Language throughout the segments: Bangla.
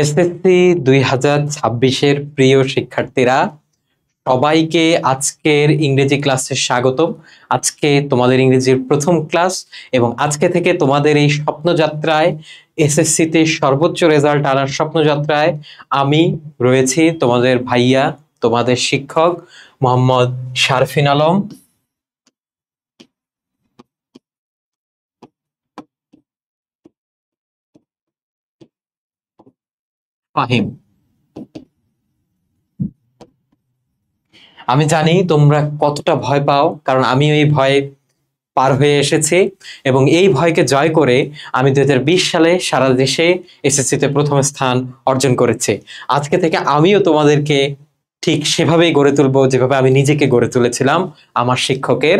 এসএসসি 2026-এর প্রিয় শিক্ষার্থীরা, সবাইকে আজকের ইংরেজি ক্লাসে স্বাগতম। আজকে তোমাদের ইংরেজির প্রথম ক্লাস এবং আজকে থেকে তোমাদের এই স্বপ্নযাত্রায়, এসএসসিতে সর্বোচ্চ রেজাল্ট আনার স্বপ্নযাত্রায় আমি রয়েছি, তোমাদের ভাইয়া, তোমাদের শিক্ষক মোহাম্মদ শারফিন আলম। ফাহিম, আমি জানি তোমরা কতটা ভয় পাও, কারণ আমি এই ভয় পার হয়ে এসেছি এবং এই ভয়কে জয় করে আমি 2020 সালে সারা দেশে এসএসসিতে প্রথম স্থান অর্জন করেছি। আজকে থেকে আমিও তোমাদেরকে ঠিক সেভাবেই গড়ে তুলবো যেভাবে আমি নিজেকে গড়ে তুলেছিলাম আমার শিক্ষকের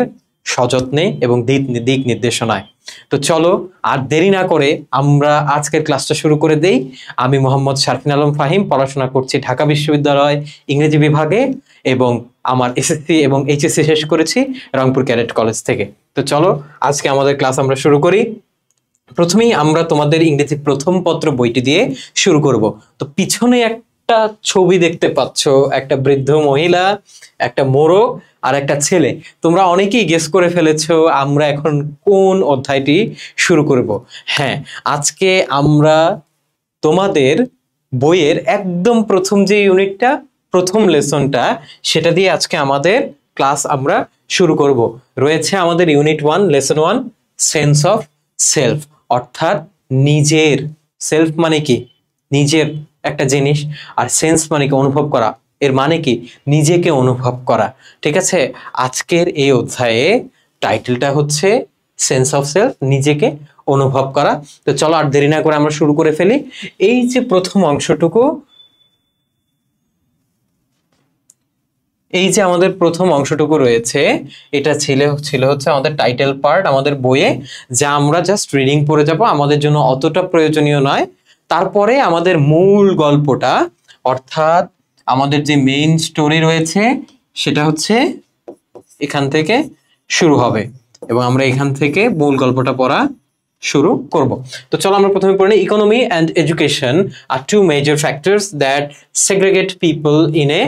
সযত্নে এবং দিক নির্দেশনায়। তো চলো আর দেরি না করে আমরা আজকের ক্লাসটা শুরু করে দেই। আমি মোহাম্মদ শারফিন আলম ফাহিম, পড়াশোনা করছি ঢাকা বিশ্ববিদ্যালয় ইংরেজি বিভাগে এবং আমার এসএসসি এবং এইচএসসি শেষ করেছি রংপুর ক্যাডেট কলেজ থেকে। তো চলো আজকে আমাদের ক্লাস আমরা শুরু করি। প্রথমেই আমরা তোমাদের ইংরেজি প্রথম পত্র বইটি দিয়ে শুরু করব। তো পিছনে একটা ছবি দেখতে পাচ্ছ, একটা বৃদ্ধ মহিলা, একটা মোড়ক আর একটা ছেলে। তোমরা অনেকেই গেস করে ফেলেছো আমরা এখন কোন অধ্যায়টি শুরু করব। হ্যাঁ, আজকে আমরা তোমাদের বইয়ের একদম প্রথম যে ইউনিটটা, প্রথম লেসনটা, সেটা দিয়ে আজকে আমাদের ক্লাস আমরা শুরু করব। রয়েছে আমাদের unit 1 lesson 1 sense of self, অর্থাৎ নিজের। সেলফ মানে কি? নিজের একটা জিনিস, আর সেন্স মানে কি? অনুভব করা। এর মানে কি? নিজেকে অনুভব করা। ঠিক আছে, আজকের এই অধ্যায়ে টাইটেলটা হচ্ছে সেন্স অফ সেলফ, নিজেকে অনুভব করা। তো চলো আর দেরি না করে আমরা শুরু করে ফেলি। এই যে প্রথম অংশটুকু, এই যে আমাদের প্রথম অংশটুকু রয়েছে, এটা ছিল হচ্ছে আমাদের টাইটেল পার্ট আমাদের বইয়ে, যা আমরা জাস্ট রিডিং পড়ে যাব, আমাদের জন্য অতটা প্রয়োজনীয় নয়। তারপরে আমাদের মূল গল্পটা, অর্থাৎ আমাদের যে মেইন স্টোরি রয়েছে, সেটা হচ্ছে এখান থেকে শুরু হবে এবং আমরা এখান থেকে মূল গল্পটা পড়া শুরু করব। তো চলো আমরা প্রথমে পড়ি। Economy and education are two major factors that segregate people in a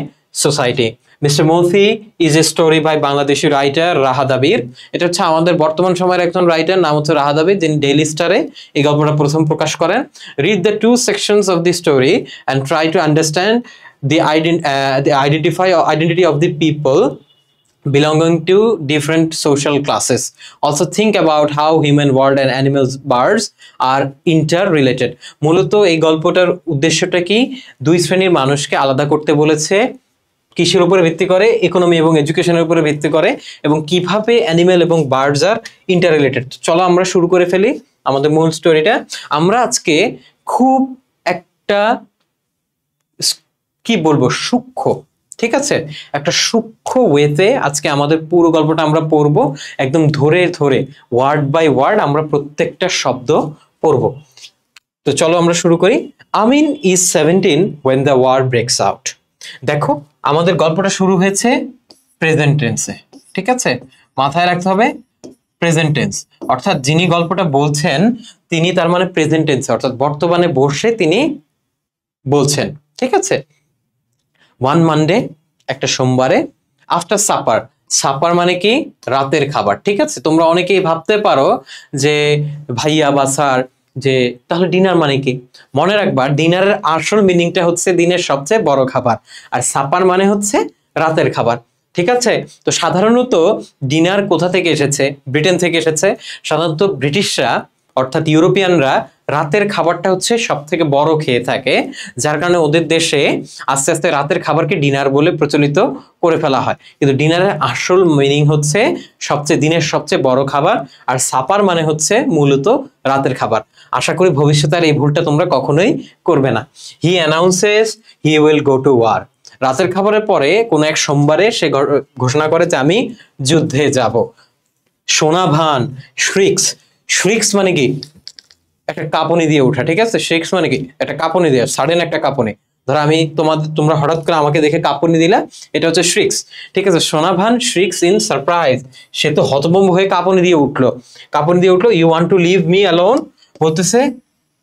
society. Mister Moti is a story by Bangladeshi writer Rahat Abir. এটা হচ্ছে আমাদের বর্তমান সময়ের একজন রাইটার, নাম হচ্ছে রাহাত আবির, যিনি ডেইলি স্টারে এই গল্পটা প্রথম প্রকাশ করেন। Read the two sections of the story and try to understand the identity of the people belonging to different social classes. Also think about how human world and animals, birds are interrelated. মূলত এই গল্পটার উদ্দেশ্যটা কি? দুই শ্রেণীর মানুষকে আলাদা করতে বলেছে। কিসের উপরে ভিত্তি করে? ইকোনমি এবং এডুকেশনের উপরে ভিত্তি করে, এবং কিভাবে অ্যানিমেল এবং বার্ডস আর ইন্টাররিলেটেড। চলো আমরা শুরু করে ফেলি আমাদের মূল স্টোরিটা। আমরা আজকে খুব একটা কি বলবো, সূক্ষ্ম, ঠিক আছে, একটা সূক্ষ্ম ওয়েতে আজকে আমাদের পুরো গল্পটা আমরা পড়বো, একদম ধরে ধরে ওয়ার্ড বাই ওয়ার্ড আমরা প্রত্যেকটা শব্দ পড়বো। তো চলো আমরা শুরু করি। আমিন is 17 when the war breaks out. দেখো আমাদের গল্পটা শুরু হয়েছে প্রেজেন্ট টেন্সে, ঠিক আছে, মাথায় রাখতে হবে প্রেজেন্ট টেন্স, অর্থাৎ যিনি গল্পটা বলছেন তিনি, তার মানে প্রেজেন্ট টেন্সে, অর্থাৎ বর্তমানে বসে তিনি বলছেন, ঠিক আছে। ওয়ান মানডে, একটা সোমবারে, আফটার সাপার, সাপার মানে কি? রাতের খাবার, ঠিক আছে। তোমরা অনেকেই ভাবতে পারো যে ভাইয়া বা স্যার, যে তাহলে ডিনার মানে কি? মনে রাখবা ডিনারের আসল মিনিংটা হচ্ছে দিনের সবচেয়ে বড় খাবার, আর সাপার মানে হচ্ছে রাতের খাবার, ঠিক আছে। তো সাধারণত ডিনার কোথা থেকে এসেছে? ব্রিটেন থেকে এসেছে। সাধারণত ব্রিটিশরা, অর্থাৎ ইউরোপিয়ানরা, রাতের খাবারটা হচ্ছে সব থেকে বড় খেয়ে থাকে, যার কারণে ওদের দেশে আস্তে আস্তে রাতের খাবারকে ডিনার বলে প্রচলিত করে ফেলা হয়। কিন্তু ডিনারের আসল মিনিং হচ্ছে দিনের সবচেয়ে বড় খাবার, আর সাপার মানে হচ্ছে মূলত রাতের খাবার। আশা করি ভবিষ্যতে আর এই ভুলটা তোমরা কখনোই করবে না। He announces he will go to war. রাতের খাবারের পরে কোনো এক সোমবারে সে ঘোষণা করে যে আমি যুদ্ধে যাব। সোনাভান, শ্রিক্স, শ্রিক্স মানে কি? একটা কাঁপুনি দিয়ে ওঠা, ঠিক আছে। শ্রিক্স মানে কি? একটা কাঁপুনি দিয়ে, সাডেন একটা কাঁপুনি। ধরো আমি তোমরা হঠাৎ করে আমাকে দেখে কাঁপুনি দিলা, এটা হচ্ছে শ্রিক্স, ঠিক আছে। সোনাভান শ্রিক্স ইন সারপ্রাইজ, সে তো হতভম্ব হয়ে কাঁপুনি দিয়ে উঠলো। You want to leave me alone, বলতেছে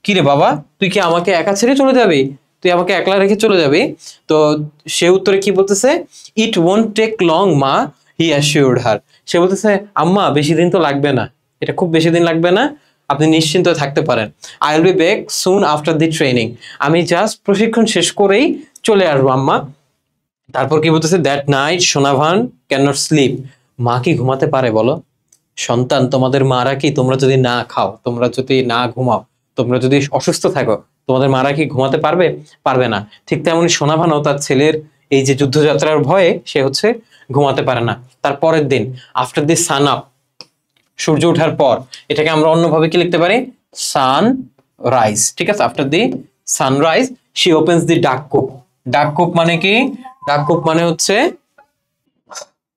কি রে বাবা, তুই কি আমাকে একা ছেড়ে চলে যাবি? তুই আমাকে একলা রেখে চলে যাবি? তো সে উত্তরে কি বলতেছে, ইট ওয়ন্ট টেক লং মা, হি অ্যাসিওরড হার। সে বলতেছে, আম্মা বেশি দিন তো লাগবে না, এটা খুব বেশি দিন লাগবে না, আপনি নিশ্চিন্ত থাকতে পারেন। I will be back soon after the training, আমি জাস্ট প্রশিক্ষণ শেষ করেই চলে আসবো আম্মা। তারপর কি বলতেছে, that night Sonavan can not slip. মা কি ঘুমাতে পারে বলো? সন্তান, তোমাদের মারা কি, তোমরা যদি না খাও, তোমরা যদি না ঘুমাও, তোমরা যদি অসুস্থ থাকো, তোমাদের মারা কি ঘুমাতে পারবে? পারবে না। ঠিক তেমনই সোনাভানও তার ছেলের এই যে যুদ্ধযাত্রার ভয়ে সে হচ্ছে ঘুমাতে পারে না। তার পরের দিন, আফটার দি সান আপ, সূর্য ওঠার পর, এটাকে আমরা অন্যভাবে কি লিখতে পারি, সান রাইজ। ঠিক আছে, after the sunrise she opens the duck coop. ডাক কূপ মানে কি? ডাক কূপ মানে হচ্ছে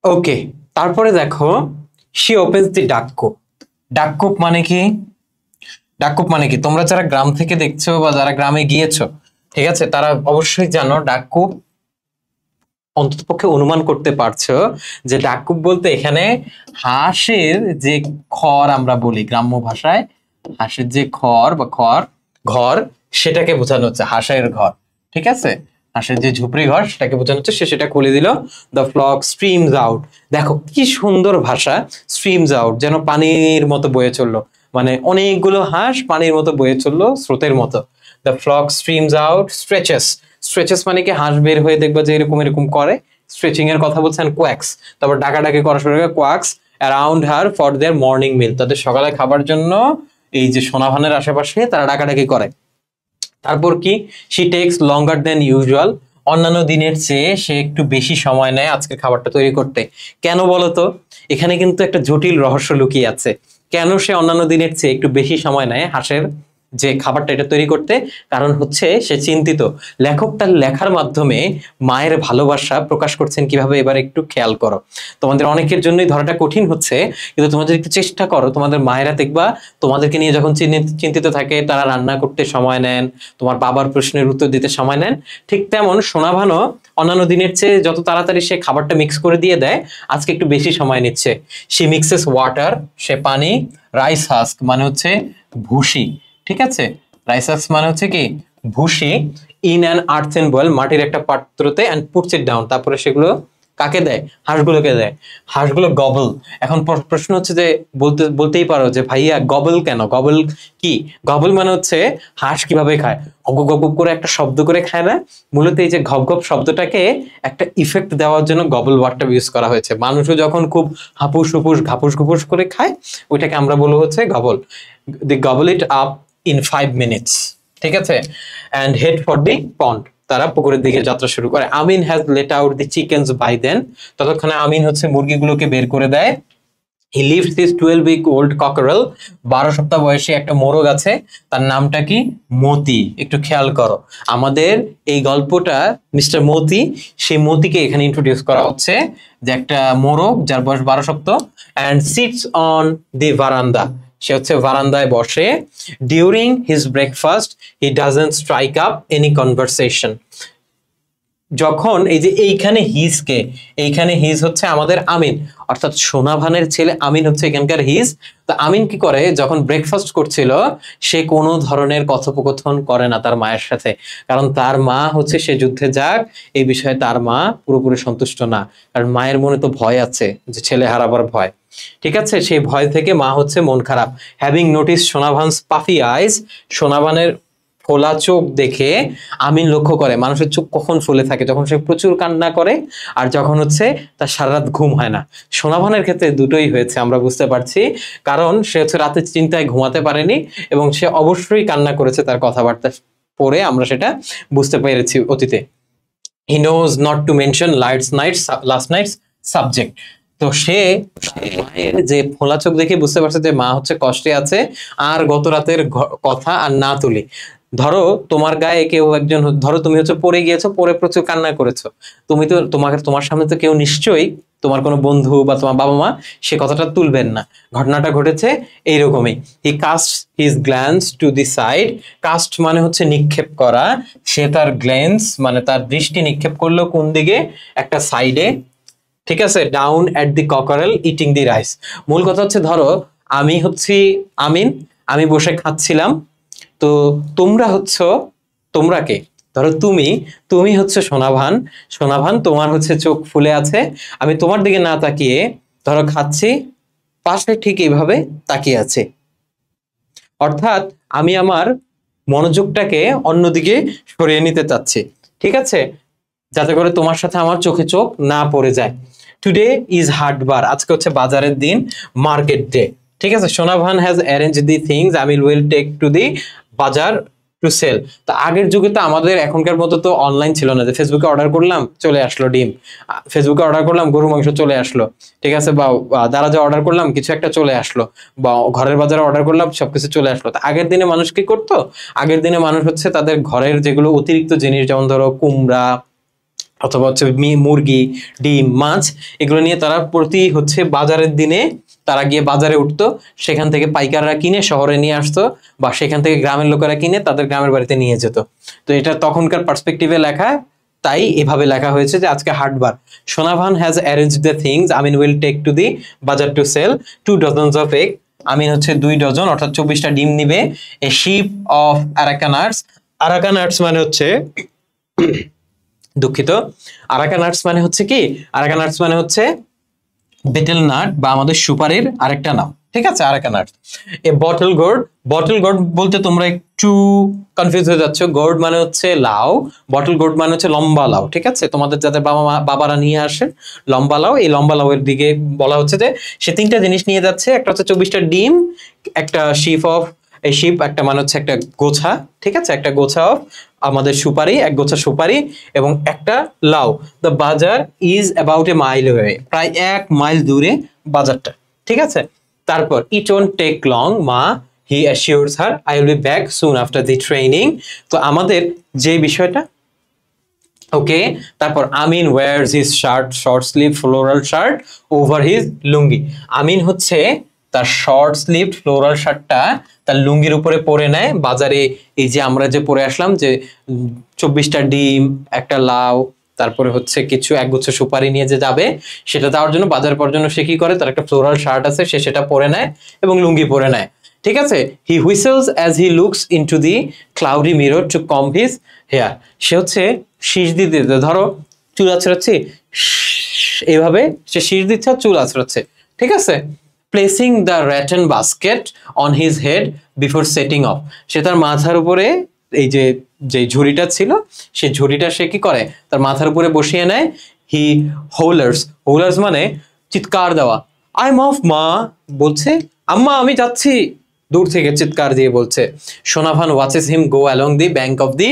ওকে। তারপরে দেখো, she opens the duck coop. ডাক কূপ মানে কি? ডাক কূপ মানে কি, তোমরা যারা গ্রাম থেকে দেখছো বা যারা গ্রামে গিয়েছো, ঠিক আছে, তারা অবশ্যই জানো ডাক কূপ, অন্ততপক্ষে অনুমান করতে পারছো যে ডাক কূপ বলতে এখানে হাঁসের যে খড় আমরা বলি গ্রাম্য ভাষায়, হাঁসের যে খড় বা ঘর, সেটাকে বোঝানো হচ্ছে, হাঁসের ঘর। ঠিক আছে, হাঁসের যে ঝুপড়ি ঘর সেটাকে বোঝানো হচ্ছে। সে সেটা খুলে দিল। The flock streams out. দেখো কি সুন্দর ভাষা, স্ট্রিমস আউট, যেন পানির মতো বয়ে চললো, মানে অনেকগুলো হাঁস পানির মতো বয়ে চললো, স্রোতের মতো। The flock streams out, stretches. Stretches মানে কি, হাঁস বের হয়ে দেখবা যে এরকম এরকম করে, স্ট্রেচিং এর কথা বলছেন। কোয়াক্স, তারপর ডাকাডাকি করা শুরু করে, কোয়াক্স around her for their morning মিল। তাদের সকালে খাবার জন্য এই যে সোনাভানের আশেপাশে তারা ডাকাডাকি করে। তারপর কি, she takes longer than usual. অন্যান্য দিনের চেয়ে সে একটু বেশি সময় নেয় আজকে খাবারটা তৈরি করতে। কেন বলতো? এখানে কিন্তু একটা জটিল রহস্য লুকিয়ে আছে। কেন সে অন্যান্য দিনের চেয়ে একটু বেশি সময় নেয় হাঁসের যে খাবারটা এটা তৈরি করতে? কারণ হচ্ছে সে চিন্তিত। লেখক তার লেখার মাধ্যমে মায়ের ভালোবাসা প্রকাশ করছেন কিভাবে, এবার একটু খেয়াল করো। তোমাদের অনেকের জন্যই ধরাটা কঠিন হচ্ছে, কিন্তু তোমাদের একটু চেষ্টা করো। তোমাদের মায়েরা দেখবা তোমাদেরকে নিয়ে যখন চিন্তিত থাকে, তারা রান্না করতে সময় নেন, তোমার বাবার প্রশ্নের উত্তর দিতে সময় নেন। ঠিক তেমন সোনাভানও অন্যান্য দিনের চেয়ে যত তাড়াতাড়ি সে খাবারটা মিক্স করে দিয়ে দেয়, আজকে একটু বেশি সময় নিচ্ছে। সে মিক্সেস ওয়াটার, সে পানি, রাইস হাস্ক মানে হচ্ছে ভুসি, ঠিক আছে, রাইস হাস্ক মানে হচ্ছে কি ভুসি, ইন অ্যান আর্থেন বয়েল, মাটির একটা পাত্রতে, অ্যান্ড পুটস ইট ডাউন, তারপরে সেগুলো কাকে দেয়? হাঁসগুলোকে দেয়। হাঁসগুলো গবল। এখন প্রশ্ন হচ্ছে যে বলতেই পারো যে ভাইয়া গবল কেন? গবল কি? গবল মানে হচ্ছে হাঁস কিভাবে খায়, গপ গপ করে একটা শব্দ করে খায় না? মূলত এই যে ঘপ ঘপ শব্দটাকে একটা ইফেক্ট দেওয়ার জন্য গবল ওয়ার্ডটা ইউজ করা হয়েছে। মানুষও যখন খুব হাপুস হুপুস ঘাপুস ঘুপুস করে খায়, ওইটাকে আমরা বলবো হচ্ছে gobble. They gobble it up in 5 minutes। ঠিক আছে, and head for the pond, তারা পুকুরের দিকে যাত্রা শুরু করে। Amin has let out the chickens by then, ততক্ষণে আমিন হচ্ছে মুরগিগুলোকে বের করে দেয়। He lives his 12-week-old cockerel, 12 সপ্তাহ বয়সী একটা মোরগ আছে, তার নামটা কি? মতি। একটু খেয়াল করো, আমাদের এই গল্পটা মিস্টার মতি, সেই মতিকে এখানে ইন্ট্রোডিউস করা হচ্ছে, যে একটা মোরগ যার বয়স 12 সপ্তাহ, অ্যান্ড সিটস অন দি ভারান্দা, সে হচ্ছে ভারান্দায় বসে। During his breakfast he doesn't strike up any conversation. যখন এই যে এইখানে হিজ হচ্ছে আমাদের আমিন, অর্থাৎ সোনাভানের ছেলে আমিন হচ্ছে এখানকার হিজ। তো আমিন কি করে, যখন ব্রেকফাস্ট করছিল, সে কোনো ধরনের কথোপকথন করে না তার মায়ের সাথে, কারণ তার মা হচ্ছে, সে যুদ্ধে যাক এই বিষয়ে তার মা পুরোপুরি সন্তুষ্ট না, কারণ মায়ের মনে তো ভয় আছে, যে ছেলে হারাবার ভয়। ঠিক আছে, সেই ভয় থেকে মা হচ্ছে মন খারাপ। হ্যাভিং নোটিস সোনাভানস পাফি আইস, সোনাভানের ফোলা চোখ দেখে আমিন লক্ষ্য করে মানুষের চোখ কখন ফুলে থাকে, যখন সে প্রচুর কান্না করে, আর যখন হচ্ছে তার সারা রাত ঘুম হয় না। সোনাভানের ক্ষেত্রে দুটোই হয়েছে আমরা বুঝতে পারছি, কারণ সে হচ্ছে রাতে চিন্তায় ঘুমাতে পারেনি, এবং সে অবশ্যই কান্না করেছে, তার কথাবার্তা পড়ে আমরা সেটা বুঝতে পেরেছি অতীতে। He knows not to mention last night's subject. তো সে মায়ের যে ফোলা চোখ দেখে বুঝতে পারছে যে মা হচ্ছে কষ্টে আছে, আর গত রাতের কথা আর না তুলি। ধরো তোমার গায়ে কেউ একজন, ধরো তুমি হচ্ছে পড়ে গিয়েছো, পড়ে প্রচুর কান্না করেছো, তুমি তো তোমার সামনে তো কেউ নিশ্চয়ই, তোমার কোনো বন্ধু বা তোমার বাবা মা সে কথাটা তুলবেন না। ঘটনাটা ঘটেছে এইরকমই। He cast his glance to the side. Cast মানে হচ্ছে নিক্ষেপ করা। সে তার গ্ল্যান্স মানে তার দৃষ্টি নিক্ষেপ করলো কোন দিকে? একটা সাইডে। ঠিক আছে, down at the cockerel eating the rice. মূল কথা হচ্ছে, ধরো আমি হচ্ছি আমিন, আমি বসে খাচ্ছিলাম, তো তোমরা হচ্ছ, তোমরা কে? ধরো তুমি হচ্ছে সোনাভান, সোনাভান তোমার হচ্ছে চোখ ফুলে আছে, আমি তোমার দিকে না তাকিয়ে ধরো খাচ্ছি, পাশে ঠিক এইভাবে তাকিয়ে আছে, অর্থাৎ আমি আমার মনোযোগটাকে অন্যদিকে সরিয়ে নিতে চাচ্ছি, ঠিক আছে, যাতে করে তোমার সাথে আমার চোখে চোখ না পড়ে যায়। টুডে ইজ হাটবার, আজকে হচ্ছে বাজারের দিন, মার্কেট ডে, ঠিক আছে। Sonavan has arrange the things Amin will take to the bazaar to sell. তো আগের যুগে তো আমাদের এখনকার মতো তো অনলাইন ছিল না, যে ফেসবুকে অর্ডার করলাম চলে আসলো ডিম, ফেসবুকে অর্ডার করলাম গরু মাংস চলে আসলো, ঠিক আছে, বা দারাজে অর্ডার করলাম কিছু একটা চলে আসলো, বা ঘরের বাজারে অর্ডার করলাম সবকিছু চলে আসলো। তো আগের দিনে মানুষ কি করতো? আগের দিনে মানুষ হচ্ছে তাদের ঘরের যেগুলো অতিরিক্ত জিনিস, যেমন ধরো কুমড়া অথবা হচ্ছে মুরগি, ডিম, মাছ, এগুলো নিয়ে তারা প্রতি হচ্ছে বাজারের দিনে তারা গিয়ে বাজারে উঠতো, সেখান থেকে পাইকাররা কিনে শহরে নিয়ে আসতো, বা সেখান থেকে গ্রামের লোকেরা কিনে তাদের গ্রামের বাড়িতে নিয়ে যেত। তো এটা তখনকার পার্সপেক্টিভে লেখা, তাই এভাবে লেখা হয়েছে যে আজকে হাটবার। Sonavan has arrange the things Amin will take to the bazaar to sell 2 dozens of egg, Amin হচ্ছে 2 ডজন অর্থাৎ 24টা ডিম নিবে। এ শিপ অফ আরাকানাটস, আরাকানাটস মানে হচ্ছে দুঃখিত, আরাকানাটস মানে হচ্ছে কি, আরাকানাটস মানে হচ্ছে বেটেল নাট বা আমাদের সুপারির আরেকটা নাম, ঠিক আছে, areca nuts. A bottle gourd, bottle gourd বলতে তোমরা একটু কনফিউজ হয়ে যাচ্ছ, গোর্ড মানে হচ্ছে লাউ, বটল গোর্ড মানে হচ্ছে লম্বা লাউ, ঠিক আছে, তোমাদের যাদের বাবারা নিয়ে আসেন লম্বা লাউ, এই লম্বা লাউয়ের দিকে বলা হচ্ছে যে সে 3টা জিনিস নিয়ে যাচ্ছে, একটা হচ্ছে 24টা ডিম, একটা শিপ অফ, এই শিপ একটা মানে হচ্ছে একটা গোছা, ঠিক আছে, একটা গোছা অফ আমাদের সুপারি, এক গোছা সুপারি এবং একটা লাউ। দ্য বাজার is about a mile way, প্রায় 1 মাইল দূরে বাজারটা, ঠিক আছে। তারপর it won't take long Ma, he assures her, I will be back soon after the training. তো আমাদের যে বিষয়টা, ওকে, তারপর Amin wears his shirt, short sleeve floral shirt over his lungi, Amin হচ্ছে তার শর্ট স্লিভ ফ্লোরাল শার্টটা তার লুঙ্গির উপরে পরে নেয় বাজারে। এই যে আমরা যে পরে আসলাম যে 24টা ডিম, একটা লাউ, তারপরে হচ্ছে কিছু একগুচ্ছ সুপারি নিয়ে যে যাবে সেটা দেওয়ার জন্য বাজার পর জন্য সে কি করে, তার একটা ফ্লোরাল শার্ট আছে, সে সেটা পরে নেয় এবং লুঙ্গি পরে নেয়, ঠিক আছে। He whistles as he looks into the cloudy mirror to comb his hair, সে হচ্ছে শীষ দিতে, ধরো চুল আছড়াচ্ছি, এইভাবে সে শীষ দিচ্ছে আর চুল আছড়াচ্ছে, ঠিক আছে। Placing the rattan basket on his head before setting off, সে তার মাথার উপরে এই যে যে ঝুড়িটা ছিল সেই ঝুড়িটা সে কি করে তার মাথার উপরে বসিয়ে নেয়। হি হোলার্স, হোলার্স মানে চিৎকার দেওয়া, আই এম অফ মা, বলছে আম্মা আমি যাচ্ছি, দূর থেকে চিৎকার দিয়ে বলছে। Sonavan watches him go along the bank of the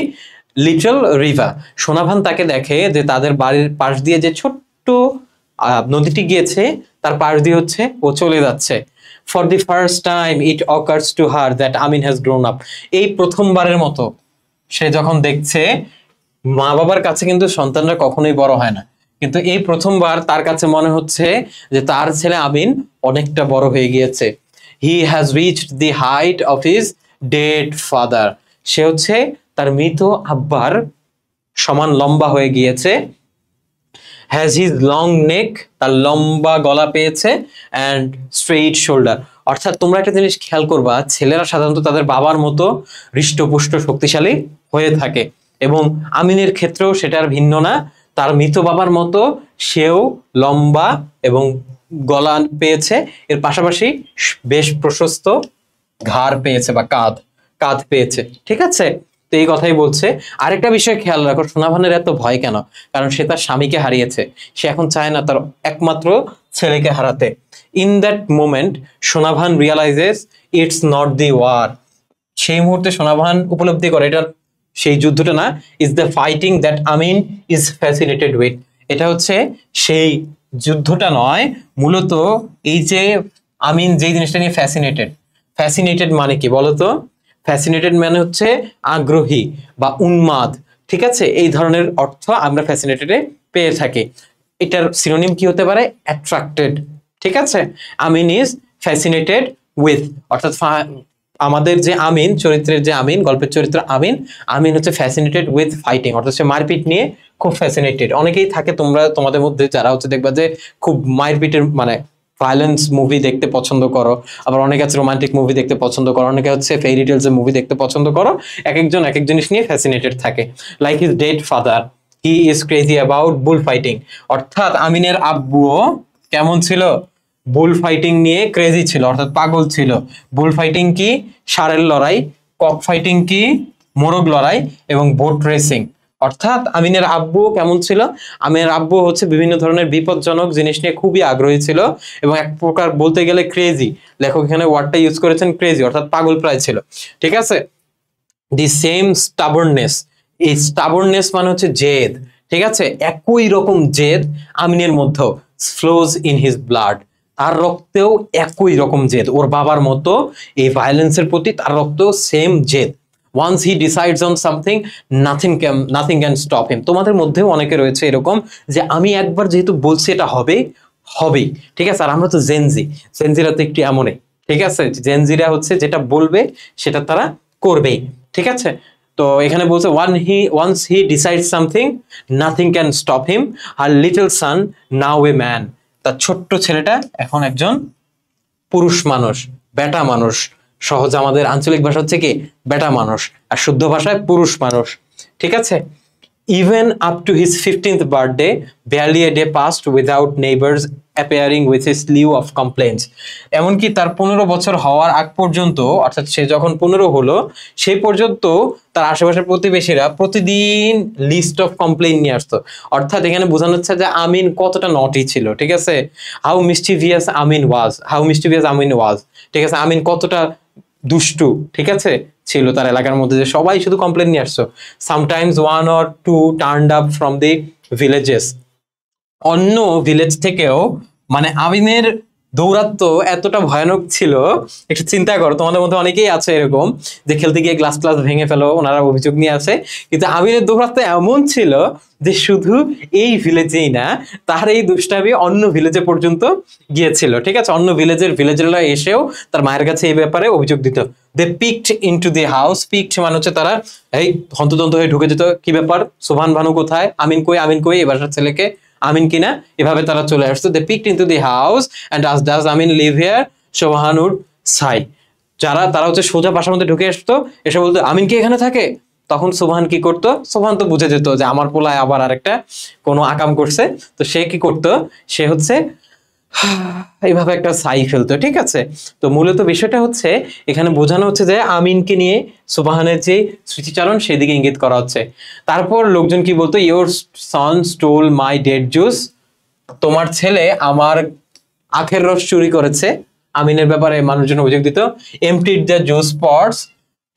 little river, Sonavan তাকে দেখে যে তাদের বাড়ির পাশ দিয়ে যে ছোট্ট নদীটি গিয়েছে তার পাশ দিয়ে হচ্ছে ও চলে যাচ্ছে। For the first time it occurs to her that Amin has grown up, এই প্রথমবারের মতো সে যখন দেখছে, মা বাবার কাছে কিন্তু সন্তানরা কখনোই বড় হয় না, কিন্তু এই প্রথমবার তার কাছে মনে হচ্ছে যে তার ছেলে আমিন অনেকটা বড় হয়ে গিয়েছে। He has reached the height of his dead father, সে হচ্ছে তার মৃত আব্বার সমান লম্বা হয়ে গিয়েছে। হ্যাজ হিজ লং নেক, তার লম্বা গলা পেয়েছে, অ্যান্ড স্ট্রেইট শোল্ডার, অর্থাৎ তোমরা একটা জিনিস খেয়াল করবা, ছেলেরা সাধারণত তাদের বাবার মতো হৃষ্টপুষ্ট শক্তিশালী হয়ে থাকে, এবং আমিনের ক্ষেত্রেও সেটার ভিন্ন না, তার মৃত বাবার মতো সেও লম্বা এবং গলা পেয়েছে, এর পাশাপাশি বেশ প্রশস্ত ঘাড় পেয়েছে বা কাঁধ কাঁধ পেয়েছে, ঠিক আছে। তো এই কথাই বলছে। আরেকটা বিষয় খেয়াল রাখো, সোনাভানের এত ভয় কেন, কারণ সে তার স্বামীকে হারিয়েছে, সে এখন চায় না তার একমাত্র ছেলেকে হারাতে। In that moment Sonavan realises it's not the war, সেই মুহূর্তে সোনাভান উপলব্ধি করে এটা সেই যুদ্ধটা না, is the fighting that Amin is fascinated with, এটা হচ্ছে সেই যুদ্ধটা নয়, মূলত এই যে আমিন যেই জিনিসটা নিয়ে ফ্যাসিনেটেড, ফ্যাসিনেটেড মানে কি বলতো, ফ্যাসিনেটেড মানে হচ্ছে আগ্রহী বা উন্মাদ, ঠিক আছে, এই ধরনের অর্থ আমরা ফ্যাসিনেটেডে পেয়ে থাকি। এটার সিনোনিম কি হতে পারে, অ্যাট্রাক্টেড, ঠিক আছে। আমিন ইজ ফ্যাসিনেটেড উইথ, অর্থাৎ আমাদের যে আমিন চরিত্রের যে আমিন, গল্পের চরিত্র আমিন, আমিন হচ্ছে ফ্যাসিনেটেড উইথ ফাইটিং, অর্থাৎ সে মারপিট নিয়ে খুব ফ্যাসিনেটেড। অনেকেই থাকে তোমরা তোমাদের মধ্যে যারা হচ্ছে দেখবা যে খুব মারপিটের মানে ভায়োলেন্স মুভি দেখতে পছন্দ করো, আবার অনেকে আছে রোমান্টিক মুভি দেখতে পছন্দ করো, অনেকে হচ্ছে ফেরি টেলস এর মুভি দেখতে পছন্দ করো। এক একজন এক এক জিনিস নিয়ে ফ্যাসিনেটেড থাকে। Like his dead father, he is crazy about bull fighting. অর্থাৎ আমিনের আব্বুও কেমন ছিল? বুল ফাইটিং নিয়ে ক্রেজি ছিল, অর্থাৎ পাগল ছিল। বুল ফাইটিং কি? ষাঁড়ের লড়াই। কক ফাইটিং কি? মোরগ লড়াই। এবং বোট রেসিং। অর্থাৎ আমিনের আব্বু কেমন ছিল? আমিনের আব্বু হচ্ছে বিভিন্ন ধরনের বিপজ্জনক জিনিস নিয়ে খুবই আগ্রহী ছিল, এবং এক প্রকার বলতে গেলে ক্রেজি। লেখক এখানে ওয়ার্ডটা ইউজ করেছেন ক্রেজি, অর্থাৎ পাগল প্রায় ছিল। ঠিক আছে, দি সেম স্টাবর্ননেস, এই স্টাবর্ননেস মানে হচ্ছে জেদ। ঠিক আছে, একই রকম জেদ আমিনের মধ্যেও ফ্লোজ ইন হিজ ব্লাড, তার রক্তেও একই রকম জেদ। ওর বাবার মতো এই ভায়োলেন্সের প্রতি তার রক্তেও সেম জেদ। Once he decides on something, nothing can stop him. তোমাদের মধ্যেও অনেকে রয়েছে এরকম, যে আমি একবার যেহেতু বলছি এটা হবে হবেই। ঠিক আছে, আর আমরা তো জেনজি, জেনজিরা তো একটু এমনই। ঠিক আছে, জেনজিরা হচ্ছে যেটা বলবে সেটা তারা করবেই। ঠিক আছে, তো এখানে বলছে once he decide something, nothing can stop him. আর little son now a man, তার ছোট্ট ছেলেটা এখন একজন পুরুষ মানুষ, বেটা মানুষ। সহজ আমাদের আঞ্চলিক ভাষা হচ্ছে কি বেটা মানুষ, আর শুদ্ধ ভাষায় পুরুষ মানুষ। ঠিক আছে, even up to his 15th birthday, barely a day passed without neighbors appearing with a slew of complaints. এমনকি তার 15 বছর হওয়ার আগ পর্যন্ত, অর্থাৎ সে যখন 15 হলো সেই পর্যন্ত তার আশেপাশের প্রতিবেশীরা প্রতিদিন লিস্ট অফ কমপ্লেইন নিয়ে আসতো। অর্থাৎ এখানে বোঝানো হচ্ছে যে আমিন কতটা নটি ছিল। ঠিক আছে, হাউ মিস্টিভিয়াস আমিন ওয়াজ। ঠিক আছে, আমিন কতটা দুষ্টু, ঠিক আছে, ছিল তার এলাকার মধ্যে, যে সবাই শুধু কমপ্লেন নিয়ে আসছো। Sometimes 1 or 2 turned up from the villages, অন্য ভিলেজ থেকেও। মানে আমিনের দৌরাত্ম এতটা ভয়ানক ছিল, একটু চিন্তা করো, তোমাদের মধ্যে অনেকেই আছে এরকম যে খেলতে গিয়ে গ্লাস ভেঙে ফেলো, ওনারা অভিযোগ নিয়ে আসে। কিন্তু আমিনের দৌরাত্ম এমন ছিল যে শুধু এই ভিলেজেই না, তার এই দুষ্টামি অন্য ভিলেজে পর্যন্ত গিয়েছিল। ঠিক আছে, অন্য ভিলেজেররা এসেও তার মায়ের কাছে এই ব্যাপারে অভিযোগ দিত। They peeked into the house, peeked মানে হচ্ছে তারা এই হন্তদন্ত হয়ে ঢুকে যেত। কি ব্যাপার, সোভান ভানু কোথায়, আমিন কই, এ বাসার ছেলেকে আমিন কিনা, এভাবে তারা চলে আসতো। They peeked into the house and asked, does Amin live here? Sovan would sigh. তারা হচ্ছে সোজা বাসার মধ্যে ঢুকে আসতো, এসে বলতো আমিন কি এখানে থাকে? তখন সোভান কি করতো? সোভান তো বুঝে যেত যে আমার পোলায় আবার আরেকটা কোনো আকাম করছে। তো সে কি করতো? সে হচ্ছে এইভাবে একটা সাই ফেলতো। ঠিক আছে, তো মূলত বিষয়টা হচ্ছে এখানে বোঝানো হচ্ছে যে আমিনকে নিয়ে সুবহানের যে স্মৃতিচারণ সেদিকে ইঙ্গিত করা হচ্ছে। তারপর লোকজন কি বলতো? Your Son stole my dead juice, তোমার ছেলে আমার আখের রস চুরি করেছে। আমিনের ব্যাপারে মানুষজন অভিযোগ দিত। এমপ্টিড দ্য জুস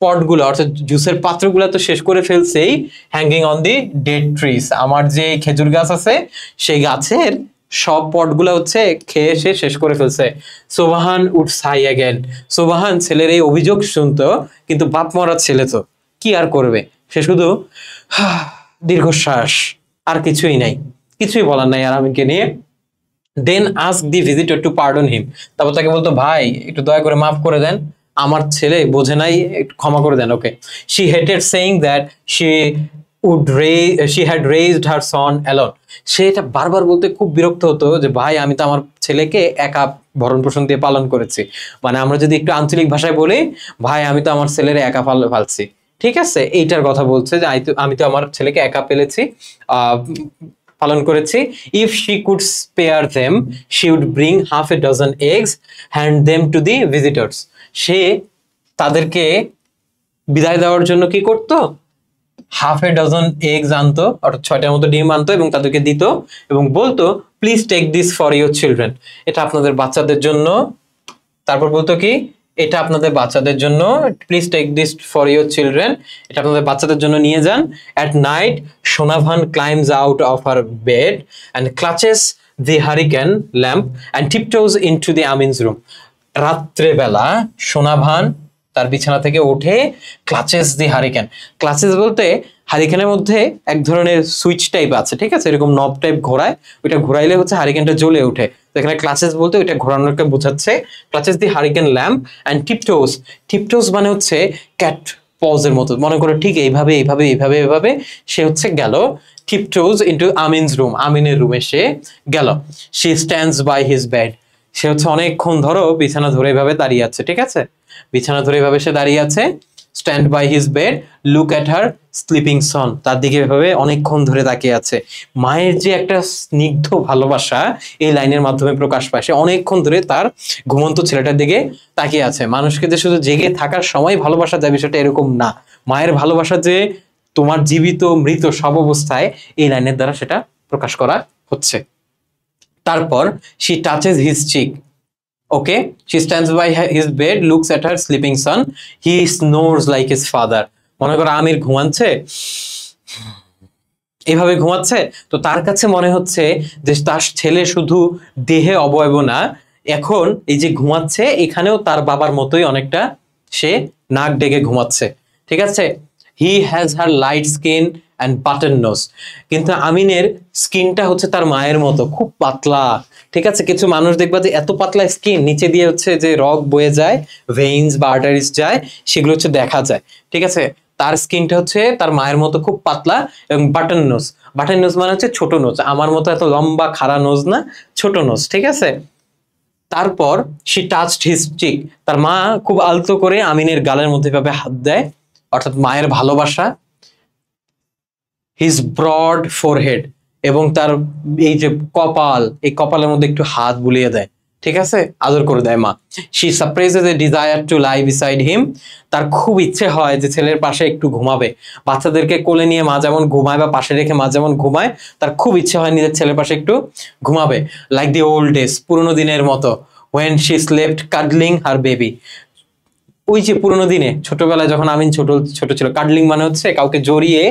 পটগুলো, অর্থাৎ জুসের পাত্রগুলো তো শেষ করে ফেলছেই। Hanging on the dead trees, আমার যে খেজুর গাছ আছে সেই গাছের সব পটগুলো হচ্ছে খেয়ে সে শেষ করে ফেলছে। সোবাহান উড সাই অ্যাগেন, সোবাহান ছেলের এই অভিযোগ শুনতো, কিন্তু বাপ মরা ছেলে তো কি আর করবে, সে শুধু দীর্ঘশ্বাস, আর কিছুই নাই, কিছুই বলার নাই আর আমিনকে নিয়ে। Then ask the visitor to pardon him, তারপর তাকে বলতো ভাই একটু দয়া করে মাফ করে দেন, আমার ছেলে বোঝে নাই, একটু ক্ষমা করে দেন ওকে। She hated saying that she had raised her son alone, সে এটা বারবার বলতে খুব বিরক্ত হতো যে ভাই আমি তো আমার ছেলেকে একা ভরণ পোষণ দিয়ে পালন করেছি। মানে আমরা যদি একটু আঞ্চলিক ভাষায় বলি, ভাই আমি তো আমার ছেলের একা পালছি। ঠিক আছে, এইটার কথা বলছে যে আমি তো আমার ছেলেকে একা পেলেছি, পালন করেছি। If she could spare them she would bring half a dozen eggs, hand them to the visitors, সে তাদেরকে বিদায় দেওয়ার জন্য কি করতো? হাফ এ ডজন এগস আনতো, অর্থাৎ 6টার মতো ডিম আনতো এবং তাদেরকে দিত এবং বলতো please take this for your children, এটা আপনাদের বাচ্চাদের জন্য। তারপর বলতো কি, এটা আপনাদের বাচ্চাদের জন্য, please take this for your children, এটা আপনাদের বাচ্চাদের জন্য নিয়ে যান। At night Sonavan climbs out of her bed and clutches the hurricane lamp and tiptoes into the Amin's room, রাত্রেবেলা সোনাভান তার বিছানা থেকে উঠে ক্লাচেস দি হারিকেন, ক্লাচেস বলতে হারিকেনের মধ্যে এক ধরনের সুইচ টাইপ আছে, ঠিক আছে, এরকম নব টাইপ ঘোরায়, ওইটা ঘোরাইলে হচ্ছে হারিকেনটা জ্বলে ওঠে। তো এখানে ক্লাচেস বলতে ওইটা ঘোরানোকে বোঝাচ্ছে। Clutches the hurricane lamp and tiptoes, tiptoes মানে হচ্ছে ক্যাট পজের মতো, মনে করো ঠিক এইভাবে এইভাবে এইভাবে এইভাবে সে হচ্ছে গেল। টিপটোজ ইনটু আমিনস রুম, আমিনের রুমে সে গেল। She stands by his bed, সে হচ্ছে অনেকক্ষণ ধরো বিছানা ধরে এভাবে দাঁড়িয়ে আছে, ঠিক আছে, বিছানা ধরে এভাবে সে দাঁড়িয়ে আছে, stand by his bed, look at her sleeping son, তার দিকে এভাবে অনেকক্ষণ ধরে তাকিয়ে আছে। মায়ের যে একটা স্নিগ্ধ ভালোবাসা এই লাইনের মাধ্যমে প্রকাশ পায়, সে অনেকক্ষণ ধরে তার ঘুমন্ত ছেলেটার দিকে তাকিয়ে আছে। মানুষকে যে শুধু জেগে থাকার সময় ভালোবাসা যায় বিষয়টা এরকম না, মায়ের ভালোবাসা যে তোমার জীবিত মৃত সব অবস্থায়, এই লাইনের দ্বারা সেটা প্রকাশ করা হচ্ছে। তারপর she touches his cheek. Okay, she stands by his bed, looks at her sleeping son. He snores like his father. মনে করো আমির ঘুমাচ্ছে, এভাবে ঘুমাচ্ছে, তো তার কাছে মনে হচ্ছে যে তার ছেলে শুধু দেহে অবয়ব না, এখন এই যে ঘুমাচ্ছে এখানেও তার বাবার মতোই অনেকটা সে নাক ডেকে ঘুমাচ্ছে, ঠিক আছে। He has her light skin and button nose. কিন্তু আমিনের স্কিনটা হচ্ছে তার মায়ের মতো, খুব পাতলা, ঠিক আছে। কিছু মানুষ দেখবা যে এত পাতলা স্কিন, নিচে দিয়ে হচ্ছে যে রগ বয়ে যায়, ভেইনস বা আর্টারিস যায়, সেগুলো হচ্ছে দেখা যায়, ঠিক আছে। তার স্কিনটা হচ্ছে তার মায়ের মতো খুব পাতলা এবং বাটন নোজ। বাটন নোজ মানে হচ্ছে ছোট নোজ, আমার মতো এত লম্বা খাড়া নোজ না, ছোট নোজ, ঠিক আছে। তারপর she touched his cheek, তার মা খুব আলতো করে আমিনের গালের মধ্যে ভাবে হাত দেয়, অর্থাৎ মায়ের ভালোবাসা। his broad forehead, এবং তার এই যে কপাল, এই কপালের মধ্যে একটু হাত বুলিয়ে দেয়, ঠিক আছে, আদর করে দেয় মা। she suppresses a desire to lie beside him, তার খুব ইচ্ছে হয় যে ছেলের পাশে একটু ঘুমাবে। বাচ্চাদেরকে কোলে নিয়ে মা যেমন ঘুমায় বা পাশে রেখে মা যেমন ঘুমায়, তার খুব ইচ্ছে হয় নিজের ছেলের পাশে একটু ঘুমাবে, লাইক দি ওল্ড ডেজ, পুরোনো দিনের মতো। when she slept cuddling her baby, ওই যে পুরোনো দিনে ছোটবেলায় যখন আমিন ছোট ছোট ছিল, কাডলিং মানে হচ্ছে কাউকে জড়িয়ে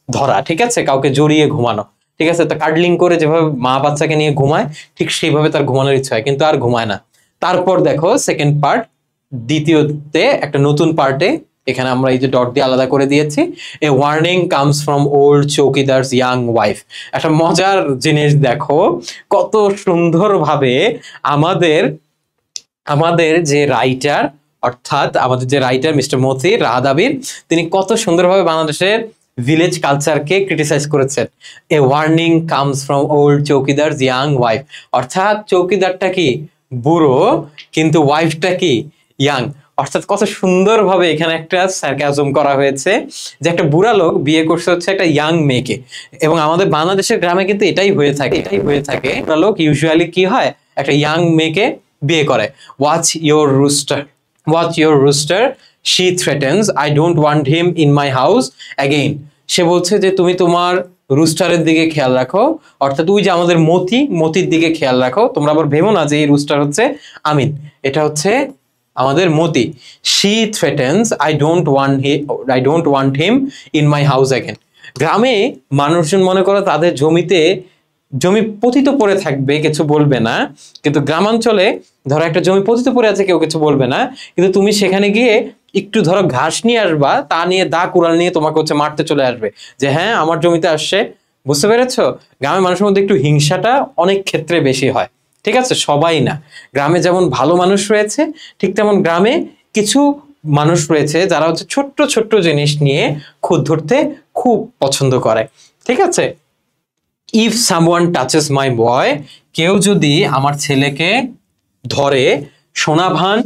ধরা, ঠিক আছে, কাউকে জড়িয়ে ঘুমানো, ঠিক আছে। তো কাডলিং করে যেভাবে মা বাচ্চাকে নিয়ে ঘুমায়, ঠিক সেইভাবে তার ঘুমানোর ইচ্ছা হয়, কিন্তু আর ঘুমায় না। তারপর দেখো সেকেন্ড পার্ট, দ্বিতীয়তে একটা নতুন পার্টে, এখানে আমরা এই যে ডট দিয়ে আলাদা করে দিয়েছি, a warning comes from old chowkidar's young wife. একটা মজার জিনিস দেখো, কত সুন্দরভাবে আমাদের আমাদের যে রাইটার, অর্থাৎ আমাদের যে রাইটার মিস্টার মতি রাহাত আবির, তিনি কত সুন্দরভাবে বাংলাদেশের ভিলেজ কালচারকে ক্রিটিসাইজ করেছেন। A warning comes from old chowkidar's young wife, অর্থাৎ চৌকিদারটা কি বুড়ো, কিন্তু ওয়াইফটা কি ইয়াং। অর্থাৎ কত সুন্দরভাবে এখানে একটা সার্কাজম করা হয়েছে যে একটা বুড়া লোক বিয়ে করছে হচ্ছে একটা ইয়াং মেয়েকে, এবং আমাদের বাংলাদেশের গ্রামে কিন্তু এটাই হয়ে থাকে, বুড়া লোক ইউজুয়ালি কি হয়, একটা ইয়াং মেয়েকে বিয়ে করে। watch your rooster she threatens, I don't want him in my house again. সে বলছে যে তুমি তোমার রুস্টারের দিকে খেয়াল রাখো, অর্থাৎ ওই যে আমাদের মতির দিকে খেয়াল রাখো। তোমরা আবার ভেবো না যে এই রুস্টার হচ্ছে আমিন, এটা হচ্ছে আমাদের মতি। she threatens, I don't want him in my house again. গ্রামে মানুষজন মনে করো তাদের জমি পতিত পড়ে থাকবে, কিছু বলবে না, কিন্তু গ্রামাঞ্চলে ধরো একটা জমি পতিত পড়ে আছে, কেউ কিছু বলবে না, কিন্তু তুমি সেখানে গিয়ে একটু ধরো ঘাস নিয়ে আসবা, তা নিয়ে দা কুড়াল নিয়ে তোমাকে হচ্ছে মারতে চলে আসবে যে হ্যাঁ আমার জমিতে আসছে। বুঝতে পেরেছো? গ্রামের মানুষের মধ্যে একটু হিংসাটা অনেক ক্ষেত্রে বেশি হয়, ঠিক আছে, সবাই না। গ্রামে যেমন ভালো মানুষ রয়েছে, ঠিক তেমন গ্রামে কিছু মানুষ রয়েছে যারা হচ্ছে ছোট্ট ছোট্ট জিনিস নিয়ে খুঁত ধরতে খুব পছন্দ করে, ঠিক আছে। If someone touches my boy, কেউ যদি আমার ছেলেকে ধরে, Sonabhan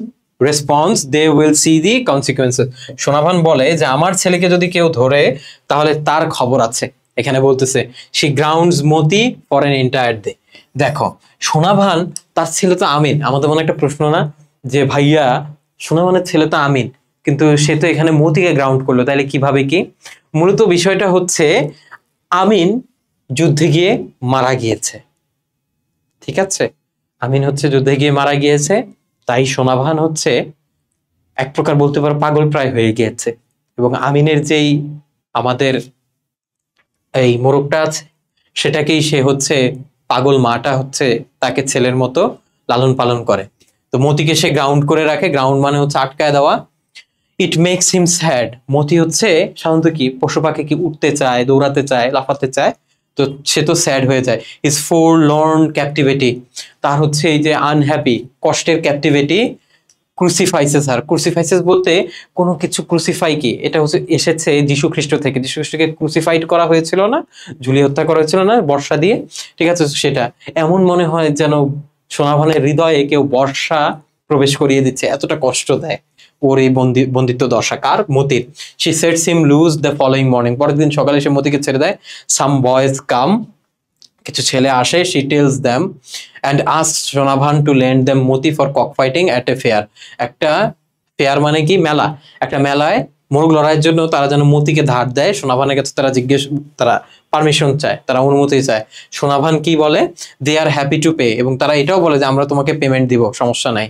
response, they will see the consequences. Sonabhan বলে যে আমার ছেলেকে যদি কেউ ধরে তাহলে তার খবর আছে। এখানে বলতেছে she grounds Moti for N entire day. দেখো সোনাভান, তার ছেলে তো আমিন, আমাদের মনে একটা প্রশ্ন না যে ভাইয়া সোনাভানের ছেলে তো আমিন, কিন্তু সে তো এখানে মতিকে গ্রাউন্ড করলো, তাহলে কিভাবে কি? মূলত বিষয়টা হচ্ছে আমিন যুদ্ধে গিয়ে মারা গিয়েছে, ঠিক আছে, আমিন হচ্ছে যুদ্ধে গিয়ে মারা গিয়েছে, তাই সোনাভান হচ্ছে এক প্রকার বলতে পারো পাগল প্রায় হয়ে গিয়েছে। এবং আমিনের যেই আমাদের এই মোরগটা আছে, সেটাকেই সে হচ্ছে পাগল মাটা হচ্ছে তাকে ছেলের মতো লালন পালন করে। তো মতিকে সে গ্রাউন্ড করে রাখে, গ্রাউন্ড মানে হচ্ছে আটকায় দেওয়া। ইট মেক্স হিম স্যাড, মতি হচ্ছে সাধারণত কি পশু পাখি কি উঠতে চায়, দৌড়াতে চায়, লাফাতে চায়, তো সে তো স্যাড হয়ে যায়। ইজ ফোরলর্ন ক্যাপটিভিটি, তার হচ্ছে এই যে আনহ্যাপি, কষ্টের ক্যাপটিভিটি ক্রুসিফাইসেস। আর ক্রুসিফাইসেস বলতে কোনো কিছু ক্রুসিফাই কি, এটা হচ্ছে এসেছে যীশু খ্রিস্ট থেকে। যীশু খ্রিস্টকে ক্রুসিফাইড করা হয়েছিল না, ঝুলিয়ে হত্যা করা হয়েছিল না বর্ষা দিয়ে, ঠিক আছে। সেটা এমন মনে হয় যেন সোনাভানের হৃদয়ে কেউ বর্ষা প্রবেশ করিয়ে দিচ্ছে, এতটা কষ্ট দেয় ওর এই বন্দিত্ব দশা। কার? মতির। She sets him loose the following morning, পরের দিন সকালে সে মতিকে ছেড়ে দেয়। সাম বয়েজ কাম, কিছু ছেলে আসে। She tells them and ask Sonabhan to lend them Moti for cock fighting at a fair. একটা ফেয়ার মানে কি? মেলা। একটা মেলায় মোরগ লড়াইয়ের জন্য তারা যেন মতিকে ধার দেয়। সোনাভানের কাছে তারা পারমিশন চায়, তারা অনুমতি চায়। সোনাভান কি বলে? দে আর হ্যাপি টু পে, এবং তারা এটাও বলে যে আমরা তোমাকে পেমেন্ট দিব, সমস্যা নাই।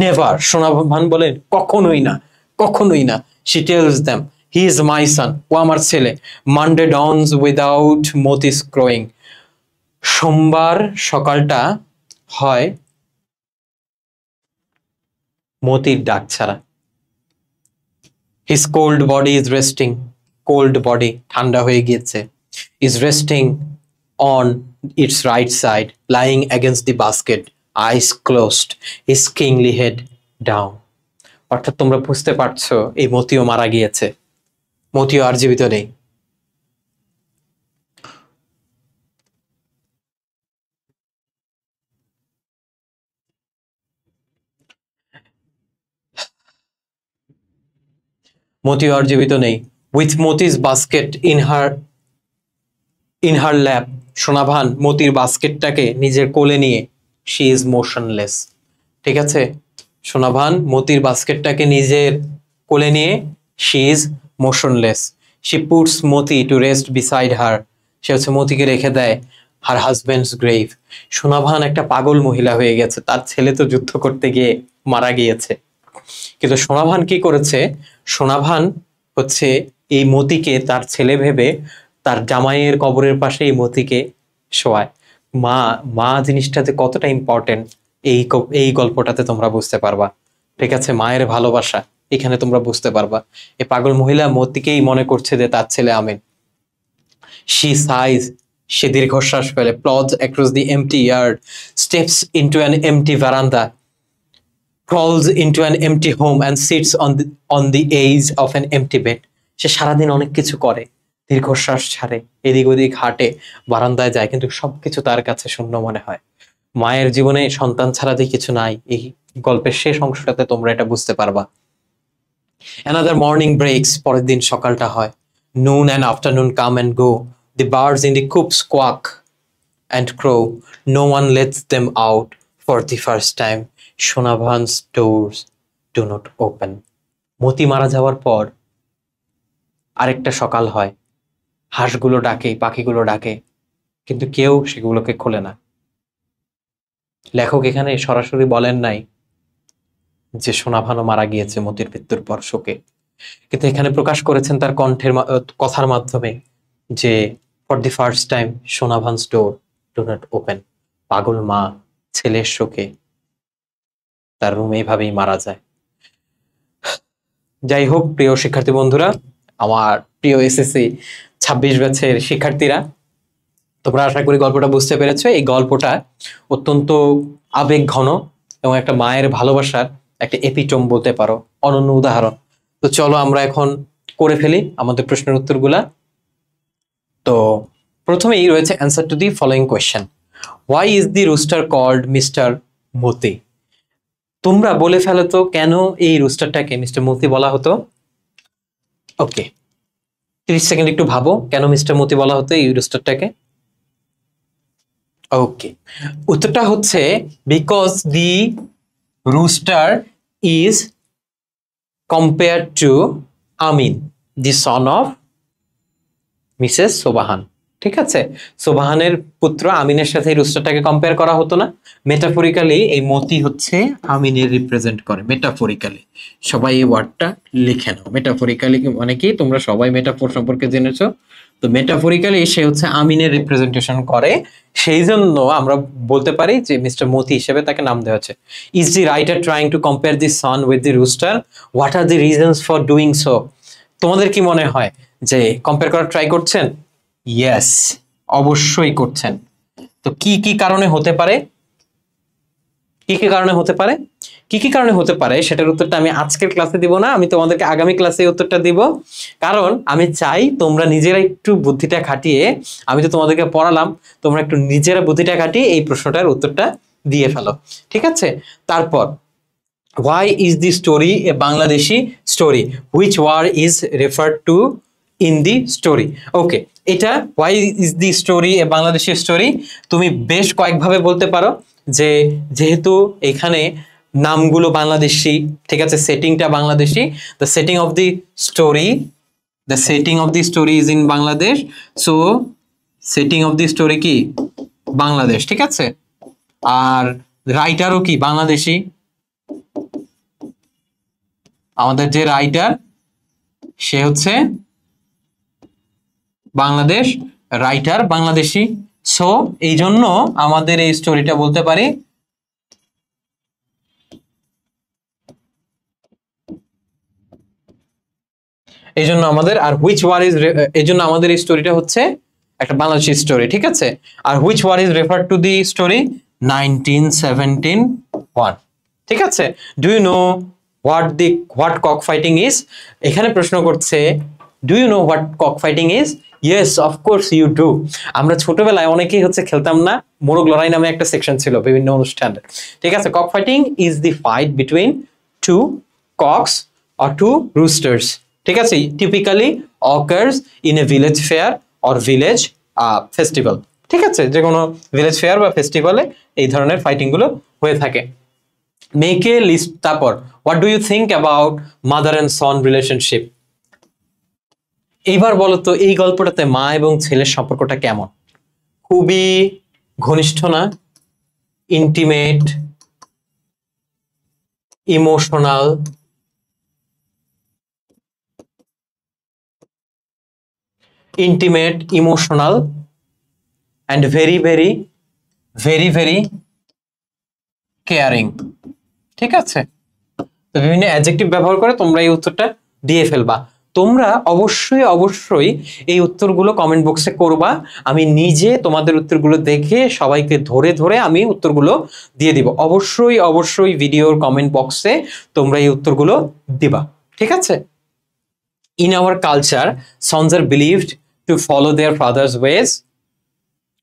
নেভার, সোনাভান বলে কখনোই না, কখনোই না। She tells them he is my son, ও আমার ছেলে। Monday dawns without Moti's crowing, সোমবার সকালটা হয় মতির ডাক ছাড়া। His cold body is resting, cold body ঠান্ডা হয়ে গিয়েছে। Is resting on its right side, lying against the basket, eyes closed, his kingly head down. অর্থাৎ তোমরা বুঝতে পারছো এই মতিও মারা গিয়েছে, মতিও আর জীবিত নেই। মতিও আর জীবিত নেই। With Moti's basket in her lap, Sonavan মতির বাস্কেটটাকে নিজের কোলে নিয়ে, শি ইজ মোশনলেস। ঠিক আছে, সোনাভান মতির বাস্কেটটাকে নিজের কোলে নিয়ে, she is motionless. She puts Moti to rest beside her, সে হচ্ছে মতিকে রেখে দেয় হার হাজব্যান্ডস গ্রেভ। সোনাভান একটা পাগল মহিলা হয়ে গেছে, তার ছেলে তো যুদ্ধ করতে গিয়ে মারা গিয়েছে। কিন্তু সোনাভান কি করেছে? সোনাভান হচ্ছে এই মতিকে তার ছেলে ভেবে তার জামাইয়ের কবরের পাশে এই মতিকে শোয়ায়। মা মা জিনিসটাতে কতটা ইম্পর্টেন্ট এই গল্পটাতে তোমরা বুঝতে পারবা। ঠিক আছে, মায়ের ভালোবাসা এখানে তোমরা বুঝতে পারবা। এই পাগল মহিলা মতিকেই মনে করছে যে তার ছেলে আমিন। শি সাইজ, সে দীর্ঘশ্বাস ফেলে। Plods across the empty yard, steps into an empty veranda, crawls into an empty home and sits on the edge of an empty bed. সে সারাদিন অনেক কিছু করে, দীর্ঘশ্বাস ছাড়ে, এদিক ওদিক হাঁটে, বারান্দায় যায়, কিন্তু সবকিছু তার কাছে শূন্য মনে হয়। মায়ের জীবনে সন্তান ছাড়া যে কিছু নাই, এই গল্পের শেষ অংশটাতে তোমরা এটা বুঝতে পারবা। Another morning breaks, পরের দিন সকালটা হয়। Noon and afternoon come and go. The birds in the coops quack and crow. No one lets them out for the first time. সোনাভান's doors do not open. মতি মারা যাওয়ার পর আরেকটা সকাল হয়। হাঁসগুলো ডাকে, পাখিগুলো ডাকে, কিন্তু কেউ সেগুলোকে খোলে না। লেখক এখানে সরাসরি বলেন নাই যে সোনাভানও মারা গিয়েছে মতির মৃত্যুর পর শোকে, কিন্তু এখানে প্রকাশ করেছেন তার কণ্ঠের কথার মাধ্যমে যে for the first time Sonavan's door do not open. পাগল মা ছেলের শোকে তার রুম এইভাবেই মারা যায়। যাই হোক, প্রিয় শিক্ষার্থী বন্ধুরা, আমার প্রিয় এসএসসি 26 ব্যাচের শিক্ষার্থীরা, তোমরা আশা করি গল্পটা বুঝতে পেরেছো। এই গল্পটা অত্যন্ত আবেগ ঘন এবং একটা মায়ের ভালোবাসার একটা এপিটোম বলতে পারো, অনন্য উদাহরণ। তো চলো আমরা এখন করে ফেলি আমাদের প্রশ্নের উত্তরগুলা। তো প্রথমেই রয়েছে answer to the following question. Why is the rooster called Mister Moti? তোমরা বলে ফেলো তো কেন এই রুস্টারটাকে মিস্টার মতি বলা হতো? ওকে, 30 সেকেন্ড একটু ভাবো কেন মিস্টার মতি বলা হতো এই রুস্টারটাকে। ওকে, উত্তরটা হচ্ছে because the rooster is compare to Amin, the son of Mrs Sobahan. ঠিক আছে, সোবাহানের পুত্র আমিনের সাথে এই রুস্টারটাকে কম্পেয়ার করা হতো না। মেটাফরিক্যালি এই মতি হচ্ছে আমিনের রিপ্রেজেন্ট করে, মেটাফরিক্যালি। সবাই এই ওয়ার্ডটা লিখে নাও। মেটাফরিক্যালি মানে কি, তোমরা সবাই মেটাফোর সম্পর্কে জেনেছো। তো মেটাফরিক্যালি সে হচ্ছে আমিনের রিপ্রেজেন্টেশন করে, সেই জন্য আমরা বলতে পারি যে মিস্টার মতি হিসেবে তাকে নাম দেওয়া হচ্ছে। Is the writer trying to compare the son with the rooster? What are the reasons for doing so? তোমাদের কি মনে হয় যে কম্পেয়ার করার ট্রাই করছেন? ইয়েস, অবশ্যই করছেন। তো কি কি কারণে হতে পারে, কি কি কারণে হতে পারে, কি কি কারণে হতে পারে সেটার উত্তরটা আমি আজকের ক্লাসে দিব না, আমি তোমাদেরকে আগামী ক্লাসে উত্তরটা দিব। কারণ আমি চাই তোমরা নিজেরা একটু বুদ্ধিটা খাটিয়ে, আমি তো তোমাদেরকে পড়ালাম, তোমরা একটু নিজেরা বুদ্ধিটা খাটিয়ে এই প্রশ্নটার উত্তরটা দিয়ে ফেলো, ঠিক আছে। তারপর why is the story a Bangladeshi story, which war is referred to in the story? ওকে, এটা why is the story a Bangladeshi story তুমি বেশ কয়েকভাবে বলতে পারো, যে যেহেতু এখানে নামগুলো বাংলাদেশি, ঠিক আছে, সেটিংটা Bangladeshi, the setting of the story is in Bangladesh, so setting of the story কি বাংলাদেশ, ঠিক আছে। আর রাইটারও কি বাংলাদেশি, আমাদের যে রাইটার সে হচ্ছে বাংলাদেশ, রাইটার বাংলাদেশি, সো এই জন্য আমাদের এই স্টোরিটা বলতে পারি এই জন্য আমাদের, আর হুইচ ওয়ার ইজ, এই জন্য আমাদের এই স্টোরিটা হচ্ছে একটা বাংলাদেশি স্টোরি, ঠিক আছে। আর which war is refer to the story 1917 war, ঠিক আছে। Do you know what cock fighting is, এখানে প্রশ্ন করছে do you know what cock fighting is, yes of course you do. আমরা ছোটবেলায় অনেকেই হচ্ছে খেলতাম না, মোরগ লড়াই নামে একটা সেকশন ছিল বিভিন্ন অনুষ্ঠানে, ঠিক আছে। Cock fighting is the fight between two cocks or two roosters, ঠিক আছে, typically occurs in a village fair or village festival, ঠিক আছে, যে কোনো ভিলেজ ফেয়ার বা ফেস্টিভ্যালে এই ধরনের ফাইটিং গুলো হয়ে থাকে। মেক এ লিস্ট, তারপর what do you think about mother and son relationship, এইবার বলো তো এই গল্পটাতে মা এবং ছেলের সম্পর্কটা কেমন, খুবই ঘনিষ্ঠ না, intimate, emotional, intimate, emotional and very very very very caring, ঠিক আছে। তো বিভিন্ন অ্যাডজেক্টিভ ব্যবহার করে তোমরা এই উত্তরটা দিয়ে ফেলবা। তোমরা অবশ্যই অবশ্যই এই উত্তরগুলো কমেন্ট বক্সে করবা, আমি নিজে তোমাদের উত্তরগুলো দেখে সবাইকে ধরে ধরে আমি উত্তরগুলো দিয়ে দিব। অবশ্যই অবশ্যই ভিডিওর কমেন্ট বক্সে তোমরা এই উত্তরগুলো দিবা, ঠিক আছে। In our culture, sons are believed to follow their father's ways.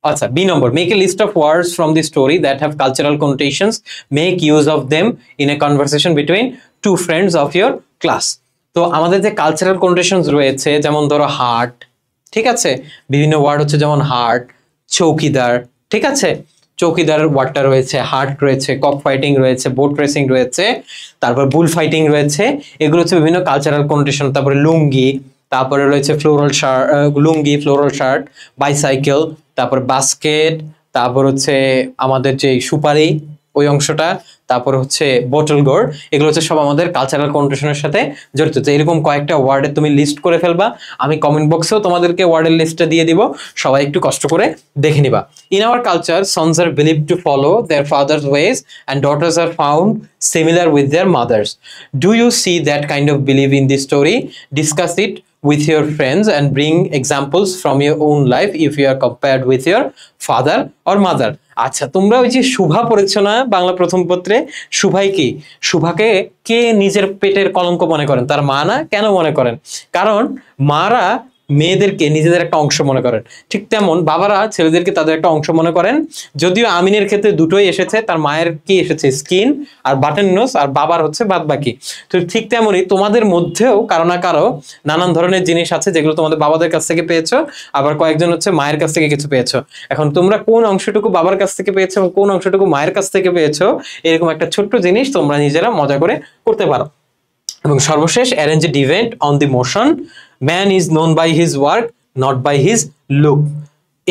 Acha, B number, make a list of words from the story that have cultural connotations. Make use of them in a conversation between two friends of your class. তো আমাদের যে কালচারাল কন্নোটেশনস রয়েছে, যেমন ধরো হার্ট, ঠিক আছে, বিভিন্ন ওয়ার্ড হচ্ছে যেমন হার্ট, চৌকিদার, ঠিক আছে, চৌকিদার ওয়ার্ডটা রয়েছে, হার্ট রয়েছে, কক ফাইটিং রয়েছে, বোট রেসিং রয়েছে, তারপর বুল ফাইটিং রয়েছে, এগুলো হচ্ছে বিভিন্ন কালচারাল কন্নোটেশন। তারপরে লুঙ্গি, তারপরে রয়েছে ফ্লোরাল শার্ট, লুঙ্গি, ফ্লোরাল শার্ট, বাইসাইকেল, তারপর বাস্কেট, তারপর হচ্ছে আমাদের যে সুপারি ওই অংশটা, তারপর হচ্ছে বোটল গোর্ড, এগুলো হচ্ছে সব আমাদের কালচারাল কন্নোটেশনের সাথে জড়িত। তো এরকম কয়েকটা ওয়ার্ডের তুমি লিস্ট করে ফেলবা, আমি কমেন্ট বক্সেও তোমাদেরকে ওয়ার্ডের লিস্টটা দিয়ে দিব, সবাই একটু কষ্ট করে দেখে নিবা। In our culture, sons are believed to follow their father's ways and daughters are found similar with their mothers. Do you see that kind of belief in this story? Discuss it with your friends and bring examples from your own life if you are compared with your father or mother. আচ্ছা, তোমরা ওই যে শুভা পড়েছো না বাংলা প্রথম পত্রে, শুভাই কি, শুভাকে কে নিজের পেটের কলঙ্ক মনে করেন, তার মা না? কেন মনে করেন? কারণ মারা মেয়েদেরকে নিজেদের একটা অংশ মনে করেন, ঠিক তেমন বাবারা ছেলেদেরকে তাদের একটা অংশ মনে করেন। যদিও আমিনের ক্ষেত্রে দুটোই এসেছে, তার মায়ের কি এসেছে স্কিন আর বাটন নোজ, আর বাবার হচ্ছে বাদ বাকি। তো ঠিক তেমনই তোমাদের মধ্যেও কারো না কারো নানান ধরনের জিনিস আছে যেগুলো তোমাদের বাবাদের কাছ থেকে পেয়েছো, আবার কয়েকজন হচ্ছে মায়ের কাছ থেকে কিছু পেয়েছো। এখন তোমরা কোন অংশটুকু বাবার কাছ থেকে পেয়েছো এবং কোন অংশটুকু মায়ের কাছ থেকে পেয়েছো, এরকম একটা ছোট্ট জিনিস তোমরা নিজেরা মজা করে করতে পারো। এবং সর্বশেষ, arrange a debate on the motion, man is known by his work not by his look.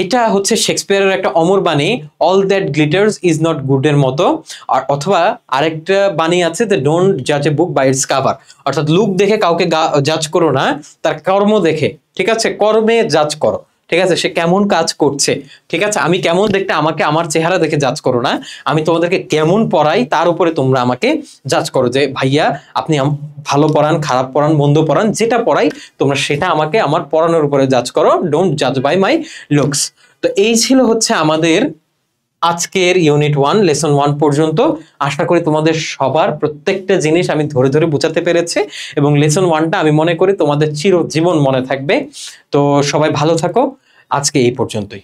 এটা হচ্ছে শেক্সপিয়ারের একটা অমর বাণী, all that glitters is not good এর মতো। আর অথবা আরেকটা বাণী আছে, যে ডোন্ট জাজ এ বুক বাই ইটস কাভার, অর্থাৎ লুক দেখে কাউকে জাজ করো না, তার কর্ম দেখে, ঠিক আছে, কর্মে জাজ করো, ঠিক আছে, সে কেমন কাজ করছে, ঠিক আছে। আমি কেমন দেখতে, আমাকে আমার চেহারা দেখে জাজ করো না, আমি তোমাদেরকে কেমন পড়াই তার উপরে তোমরা আমাকে জাজ করো, যে ভাইয়া আপনি ভালো পড়ান, খারাপ পড়ান, মন্দ পড়ান, যেটা পড়াই তোমরা সেটা আমাকে আমার পড়ানোর উপরে জাজ করো, ডোন্ট জাজ বাই মাই লুকস। তো এই ছিল হচ্ছে আমাদের আজকের ইউনিট 1 লেসন 1 পর্যন্ত। আশা করি তোমাদের সবার প্রত্যেকটা জিনিস আমি ধরে ধরে বোঝাতে পেরেছি, এবং লেসন 1টা আমি মনে করি তোমাদের চিরজীবন মনে থাকবে। তো সবাই ভালো থাকো, আজকে এই পর্যন্তই।